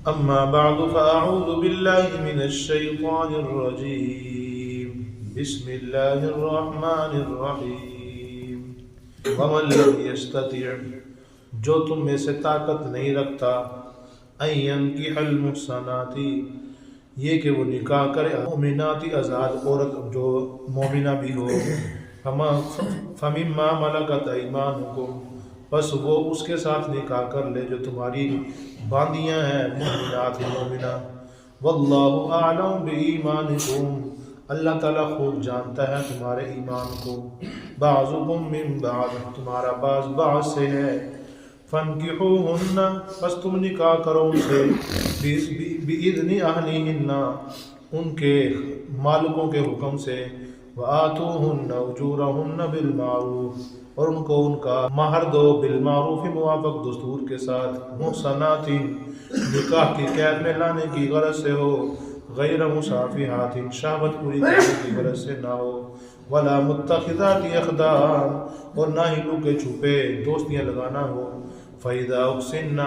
أما بعد فأعوذ بالله من الشيطان الرجيم بسم الله الرحمن الرحيم ومن لم يستطع جو تم میں سے طاقت نہیں رکھتا أن ينكح المحصنات یہ کہ وہ نکاح کرے مومنات آزاد عورت جو مومنہ بھی ہو فمما ملکت ایمانکم بس وہ اس کے ساتھ نکاح کر لے جو تمہاری باندیاں ہیں مومنات مومنہ واللہ اعلم بایمانکم اللہ تعالیٰ خوب جانتا ہے تمہارے ایمان کو بعضکم من بعض تمہارا بعض بعض سے ہے فانکحوہن بس تم نکاح کرو ان سے بإذن اہلہن ان کے مالکوں کے حکم سے وآتوہن اجورہن بالمعروف اور ان کو ان کا مہر دو بالمعروف موافق دستور کے ساتھ محصنات نکاح کی قید میں لانے کی غرض سے ہو غیر مصافحات شہوت پوری کرنے کی غرض سے نہ ہو ولا متخذات اخدان اور نہ ہی لکے چھپے دوستیاں لگانا ہو فإذا أحسن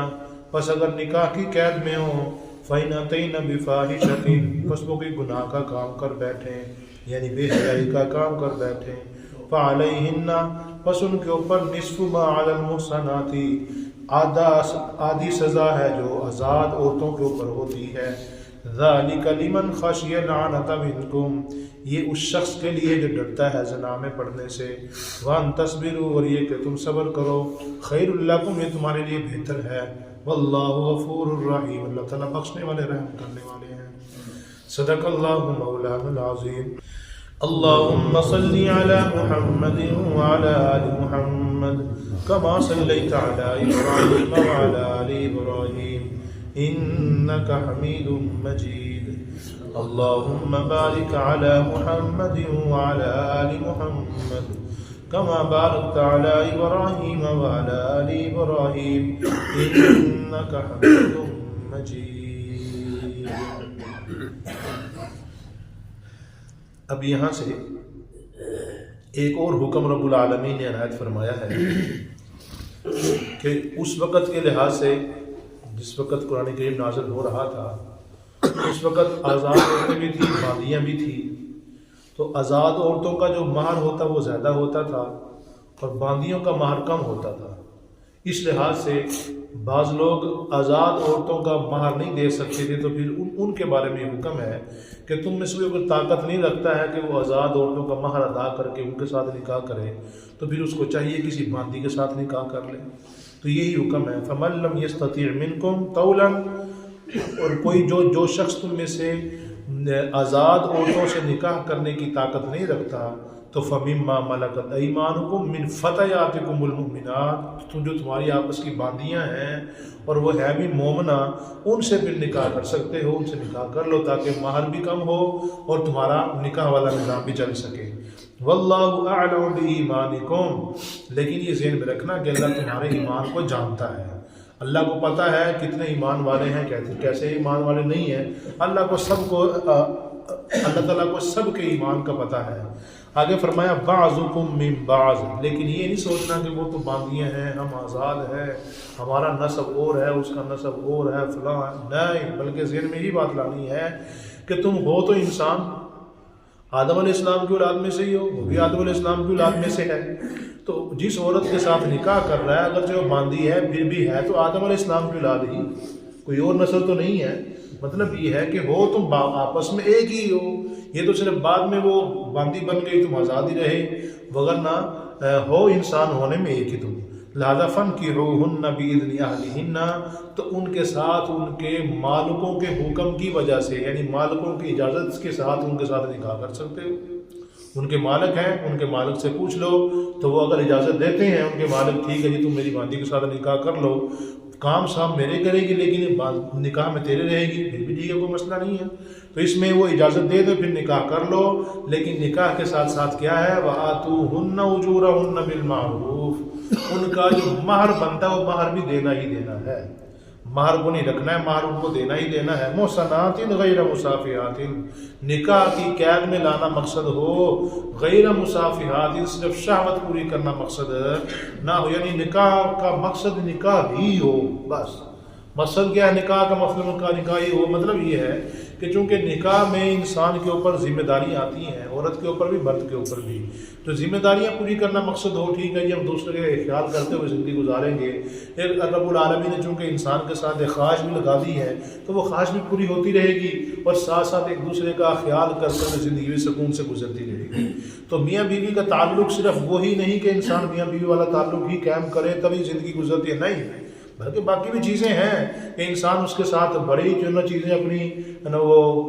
پس اگر نکاح کی قید میں ہو فإن أتين بفاحشة پس وہ کوئی گناہ کا کام کر بیٹھیں یعنی بے حیائی کا کام کر بیٹھیں فعلیہن پس ان کے اوپر نصف ما علی المحصنات آدھی سزا ہے جو آزاد عورتوں کے اوپر ہوتی ہے ذالک لمن خشی العنۃ منکم یہ اس شخص کے لیے جو ڈرتا ہے زنا میں پڑنے سے وان تصبروا اور یہ کہ تم صبر کرو خیر لکم یہ تمہارے لیے بہتر ہے واللہ غفور الرحیم اللہ تعالیٰ بخشنے والے رحم کرنے والے ہیں صدق اللہ مولانا العظیم اللهم صل على محمد وعلى آل محمد كما صليت على إبراهيم وعلى آل إبراهيم إنك حميد مجيد اللهم بارك على محمد وعلى آل محمد كما باركت على إبراهيم وعلى آل إبراهيم إنك حميد مجيد. اب یہاں سے ایک اور حکم رب العالمین نے عنایت فرمایا ہے کہ اس وقت کے لحاظ سے جس وقت قرآن کریم نازل ہو رہا تھا اس وقت آزاد عورتیں بھی تھیں باندیاں بھی تھیں تو آزاد عورتوں کا جو مہر ہوتا وہ زیادہ ہوتا تھا اور باندیوں کا مہر کم ہوتا تھا. اس لحاظ سے بعض لوگ آزاد عورتوں کا مہر نہیں دے سکتے تھے تو پھر ان کے بارے میں حکم ہے کہ تم میں سے کوئی طاقت نہیں رکھتا ہے کہ وہ آزاد عورتوں کا مہر ادا کر کے ان کے ساتھ نکاح کرے تو پھر اس کو چاہیے کسی باندی کے ساتھ نکاح کر لے. تو یہی حکم ہے فمن لم یستطع منکم طولا اور کوئی جو شخص تم میں سے آزاد عورتوں سے نکاح کرنے کی طاقت نہیں رکھتا تو فمما ملکت ایمانکم من فتیاتکم المؤمنات تو جو تمہاری آپس کی باندیاں ہیں اور وہ ہے بھی مومنہ ان سے پھر نکاح کر سکتے ہو ان سے نکاح کر لو تاکہ مہر بھی کم ہو اور تمہارا نکاح والا نظام بھی چل سکے. واللہ اعلم بایمانکم لیکن یہ ذہن میں رکھنا کہ اللہ تمہارے ایمان کو جانتا ہے. اللہ کو پتہ ہے کتنے ایمان والے ہیں کیسے ایمان والے نہیں ہیں. اللہ تعالیٰ کو سب کے ایمان کا پتہ ہے. آگے فرمایا بعضکم من بعض لیکن یہ نہیں سوچنا کہ وہ تو باندیاں ہیں ہم آزاد ہیں ہمارا نسب اور ہے اس کا نسب اور ہے فلاں نہیں بلکہ ذہن میں یہ بات لانی ہے کہ تم ہو تو انسان آدم علیہ السلام کی اولاد میں سے ہی ہو وہ بھی آدم علیہ السلام کی اولاد میں سے ہے تو جس عورت کے ساتھ نکاح کر رہا ہے اگرچہ وہ باندی ہے پھر بھی ہے تو آدم علیہ السلام کی اولاد ہی کوئی اور نسل تو نہیں ہے. مطلب یہ ہے کہ ہو تم آپس میں ایک ہی ہو یہ تو صرف بعد میں وہ باندی بن گئی تم آزاد ہی رہے وگرنہ ہو انسان ہونے میں ایک ہی تم. لہذا فانکحوہن بإذن اہلہن تو ان کے ساتھ ان کے مالکوں کے حکم کی وجہ سے یعنی مالکوں کی اجازت کے ساتھ ان کے ساتھ نکاح کر سکتے ہو. ان کے مالک ہیں ان کے مالک سے پوچھ لو تو وہ اگر اجازت دیتے ہیں ان کے مالک ٹھیک ہے جی تم میری باندی کے ساتھ نکاح کر لو کام صاحب میرے کرے گی لیکن نکاح میں تیرے رہے گی پھر بھی ٹھیک ہے کوئی مسئلہ نہیں ہے تو اس میں وہ اجازت دے دو پھر نکاح کر لو لیکن نکاح کے ساتھ ساتھ کیا ہے وآتوہن اجورہن بالمعروف ان کا جو مہر بنتا ہے وہ مہر بھی دینا ہی دینا ہے. مہر کو نہیں رکھنا ہے مہر ان کو دینا ہی دینا ہے. محصنات غیر مصافحات نکاح کی قید میں لانا مقصد ہو غیر مصافحات صرف شہوت پوری کرنا مقصد نہ ہو یعنی نکاح کا مقصد نکاح ہی ہو بس مقصد کیا ہے نکاح کا؟ مطلب یہ ہے کہ چونکہ نکاح میں انسان کے اوپر ذمہ داریاں آتی ہیں، عورت کے اوپر بھی مرد کے اوپر بھی، تو ذمہ داریاں پوری کرنا مقصد ہو، ٹھیک ہے یہ ہم دوسرے کا خیال کرتے ہوئے زندگی گزاریں گے۔ ایک رب العالمین نے چونکہ انسان کے ساتھ ایک خواہش بھی لگا دی ہے تو وہ خواہش بھی پوری ہوتی رہے گی، اور ساتھ ساتھ ایک دوسرے کا خیال کرتے ہوئے زندگی بھی سکون سے گزرتی رہے گی۔ تو میاں بیوی کا تعلق صرف وہی نہیں کہ انسان میاں بیوی والا تعلق ہی قائم کرے تبھی زندگی گزرتی ہے، نہیں، بلکہ باقی بھی چیزیں ہیں کہ انسان اس کے ساتھ بڑی جو نا چیزیں اپنی وہ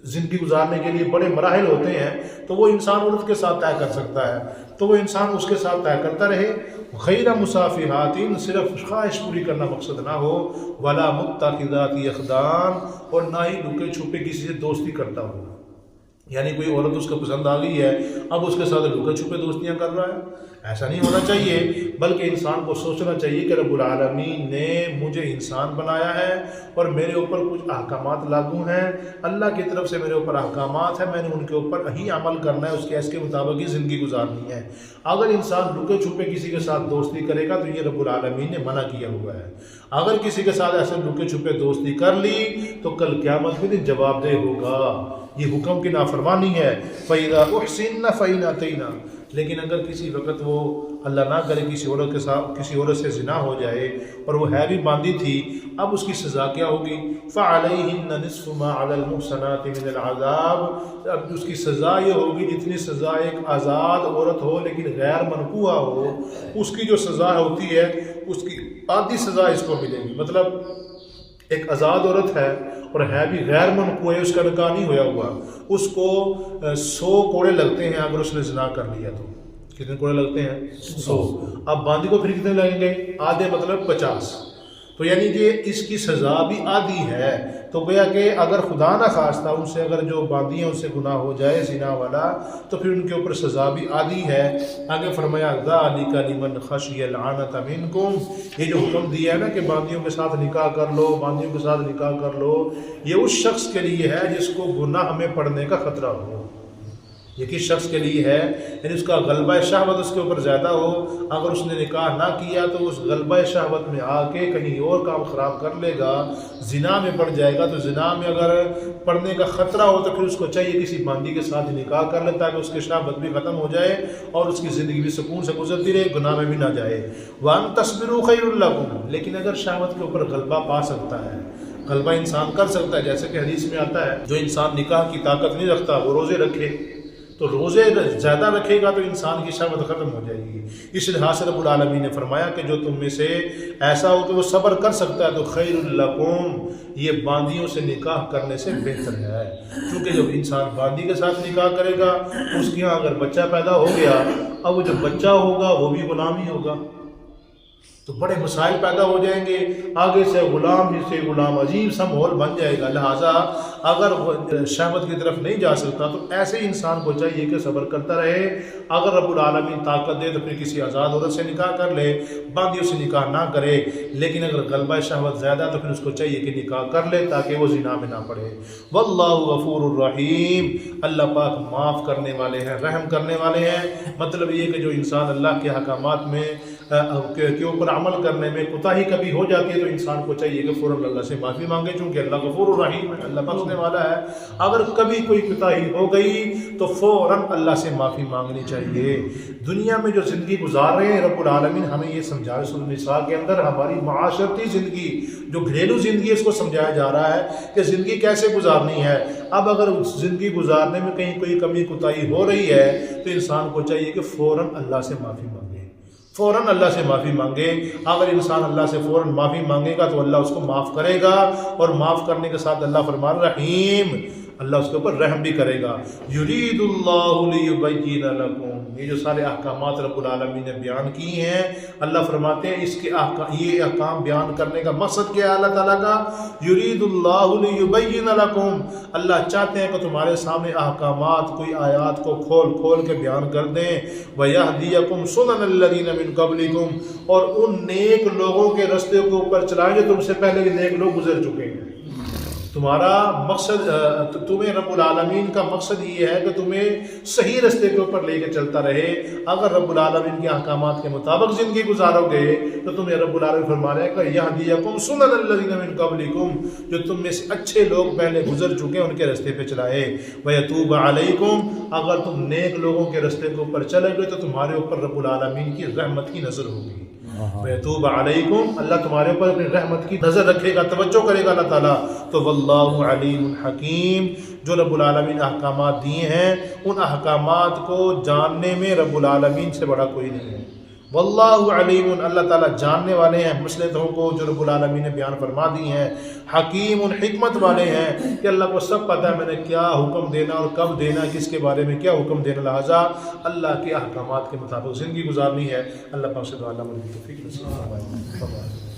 زندگی گزارنے کے لیے بڑے مراحل ہوتے ہیں تو وہ انسان عورت کے ساتھ طے کر سکتا ہے، تو وہ انسان اس کے ساتھ طے کرتا رہے۔ غیر مسافحات، صرف خواہش پوری کرنا مقصد نہ ہو، ولا متخذات اخدان، اور نہ ہی لکے چھپے کسی سے دوستی کرتا ہو، یعنی کوئی عورت اس کو پسند آ گئی ہے اب اس کے ساتھ لکے چھپے دوستیاں کر رہا ہے، ایسا نہیں ہونا چاہیے، بلکہ انسان کو سوچنا چاہیے کہ رب العالمین نے مجھے انسان بنایا ہے اور میرے اوپر کچھ احکامات لاگو ہیں، اللہ کی طرف سے میرے اوپر احکامات ہیں، میں نے ان کے اوپر ہی عمل کرنا ہے، اس کے مطابق ہی زندگی گزارنی ہے۔ اگر انسان لکے چھپے کسی کے ساتھ دوستی کرے گا تو یہ رب العالمین نے منع کیا ہوا ہے۔ اگر کسی کے ساتھ ایسے لکے چھپے دوستی کر لی تو کل قیامت کے دن جواب دہ ہوگا، یہ حکم کی نافرمانی ہے۔ فَإِذَا أُحْسِنَّ فَإِنْ أَتَيْنَا، لیکن اگر کسی وقت وہ اللہ نہ کرے کسی عورت کے ساتھ کسی عورت سے زنا ہو جائے اور وہ ہے بھی باندھی تھی، اب اس کی سزا کیا ہوگی؟ فَعَلَيْهِنَّ نِصْفُ مَا عَلَى الْمُحْصَنَاتِ مِنَ الْعَذَابِ، اب اس کی سزا یہ ہوگی جتنی سزا ایک آزاد عورت ہو لیکن غیر منقوہ ہو، اس کی جو سزا ہوتی ہے اس کی آدھی سزا اس کو ملے گی۔ مطلب ایک آزاد عورت ہے اور ہے بھی غیر منقوہ ہے، اس کا نکاح نہیں ہویا ہوا، اس کو 100 کوڑے لگتے ہیں اگر اس نے زنا کر لیا تو۔ کتنے کوڑے لگتے ہیں؟ 100۔ اب باندھی کو پھر کتنے لگیں گے؟ آدھے، مطلب 50۔ تو یعنی کہ اس کی سزا بھی آدھی ہے، تو گویا کہ اگر خدا نہ خواستہ ان سے اگر جو باندھی ہیں ان سے گناہ ہو جائے زنا والا تو پھر ان کے اوپر سزا بھی آدھی ہے۔ آگے فرمایا ذَلِكَ لِمَنْ خَشِيَ الْعَانَةَ مِنْكُمْ، یہ جو حکم دیا ہے نا کہ باندھیوں کے ساتھ نکاح کر لو، باندھیوں کے ساتھ نکاح کر لو، یہ اس شخص کے لیے ہے جس کو گناہ میں پڑنے کا خطرہ ہو۔ یہ کس شخص کے لیے ہے؟ یعنی اس کا غلبہ شہوت اس کے اوپر زیادہ ہو، اگر اس نے نکاح نہ کیا تو اس غلبہ شہوت میں آ کے کہیں اور کام خراب کر لے گا، زنا میں پڑ جائے گا، تو زنا میں اگر پڑنے کا خطرہ ہو تو پھر اس کو چاہیے کسی باندھی کے ساتھ نکاح کر لے تاکہ اس کی شہوت بھی ختم ہو جائے اور اس کی زندگی بھی سکون سے گزرتی رہے، گناہ میں بھی نہ جائے۔ وَأَن تَصْبِرُوا خَيْرٌ لَكُمْ، لیکن اگر شہوت کے اوپر غلبہ پا سکتا ہے، غلبہ انسان کر سکتا ہے، جیسے کہ حدیث میں آتا ہے جو انسان نکاح کی طاقت نہیں رکھتا وہ روزے رکھے، تو روزے زیادہ رکھے گا تو انسان کی شہوت ختم ہو جائے گی۔ اس لحاظ سے رب العالمین نے فرمایا کہ جو تم میں سے ایسا ہو کہ وہ صبر کر سکتا ہے تو خیر لکم، یہ باندیوں سے نکاح کرنے سے بہتر ہے، کیونکہ جب انسان باندی کے ساتھ نکاح کرے گا اس کے یہاں اگر بچہ پیدا ہو گیا، اب وہ جو بچہ ہوگا وہ بھی غلام ہی ہوگا، تو بڑے مسائل پیدا ہو جائیں گے، آگے سے غلام ہی سے غلام، عجیب سا ماحول بن جائے گا۔ لہٰذا اگر شہوت کی طرف نہیں جا سکتا تو ایسے انسان کو چاہیے کہ صبر کرتا رہے، اگر رب العالمین طاقت دے تو پھر کسی آزاد عورت سے نکاح کر لے، باندیوں سے نکاح نہ کرے، لیکن اگر غلبہ شہوت زیادہ تو پھر اس کو چاہیے کہ نکاح کر لے تاکہ وہ زنا میں نہ پڑے۔ واللہ غفور الرحیم، اللہ پاک معاف کرنے والے ہیں، رحم کرنے والے ہیں۔ مطلب یہ کہ جو انسان اللہ کے احکامات میں کے اوپر عمل کرنے میں کوتاہی کبھی ہو جاتی ہے تو انسان کو چاہیے کہ فوراً اللہ سے معافی مانگے، چونکہ اللہ غفور الرحیم ہے، اللہ بخشنے والا ہے۔ اگر کبھی کوئی کوتاہی ہو گئی تو فوراً اللہ سے معافی مانگنی چاہیے۔ دنیا میں جو زندگی گزار رہے ہیں رب العالمین ہمیں یہ سمجھا رہے، سورۃ النساء کے اندر ہماری معاشرتی زندگی جو گھریلو زندگی اس کو سمجھایا جا رہا ہے کہ زندگی کیسے گزارنی ہے۔ اب اگر زندگی گزارنے میں کہیں کوئی کمی کوتاہی ہو رہی ہے تو انسان کو چاہیے کہ فوراً اللہ سے معافی مانگے، فوراً اللہ سے معافی مانگے۔ اگر انسان اللہ سے فوراً معافی مانگے گا تو اللہ اس کو معاف کرے گا، اور معاف کرنے کے ساتھ اللہ فرمان رحیم، اللہ اس کے اوپر رحم بھی کرے گا۔ یرید اللہ لیبین لکم، یہ جو سارے احکامات رب العالمین نے بیان کی ہیں، اللہ فرماتے ہیں اس کے یہ احکام بیان کرنے کا مقصد کیا ہے اللہ تعالیٰ کا؟ یرید اللہ لیبین لکم، اللہ چاہتے ہیں کہ تمہارے سامنے احکامات کوئی آیات کو کھول کھول کے بیان کر دیں۔ وَيَهْدِيَكُمْ سُنَنَ الَّذِينَ مِن قَبْلِكُمْ، اور ان نیک لوگوں کے رستے کے اوپر چلائیں جو تم سے پہلے بھی نیک لوگ گزر چکے ہیں۔ تمہارا مقصد تمہیں رب العالمین کا مقصد یہ ہے کہ تمہیں صحیح رستے کے اوپر لے کے چلتا رہے. اگر رب العالمین کے احکامات کے مطابق زندگی گزارو گے تو تمہیں رب العالمین فرما رہے ہیں کہ یہدیکم سنن الذین من قبلکم، جو تم میں سے اچھے لوگ پہلے گزر چکے ان کے رستے پہ چلائے. ویتوب علیکم، اگر تم نیک لوگوں کے رستے کے اوپر چلے گئے تو تمہارے اوپر رب العالمین کی رحمت کی نظر ہوگی. وَيَتُوبَ عَلَيْكُمْ، اللہ تمہارے اوپر اپنی رحمت کی نظر رکھے گا، توجہ کرے گا اللہ تعالیٰ. تو واللہ علیم حکیم، جو رب العالمین احکامات دیے ہیں ان احکامات کو جاننے میں رب العالمین سے بڑا کوئی نہیں ہے. واللہ علیم، اللہ تعالیٰ جاننے والے ہیں مصلحتوں کو جو رب العالمین نے بیان فرما دی ہیں. حکیم، حکمت والے ہیں کہ اللہ کو سب پتہ ہے میں نے کیا حکم دینا اور کب دینا، کس کے بارے میں کیا حکم دینا، لہٰذا اللہ کے احکامات کے مطابق زندگی گزارنی ہے. اللہ پاک سے دعا اللہ مجھے توفیق نصیب فرمائے.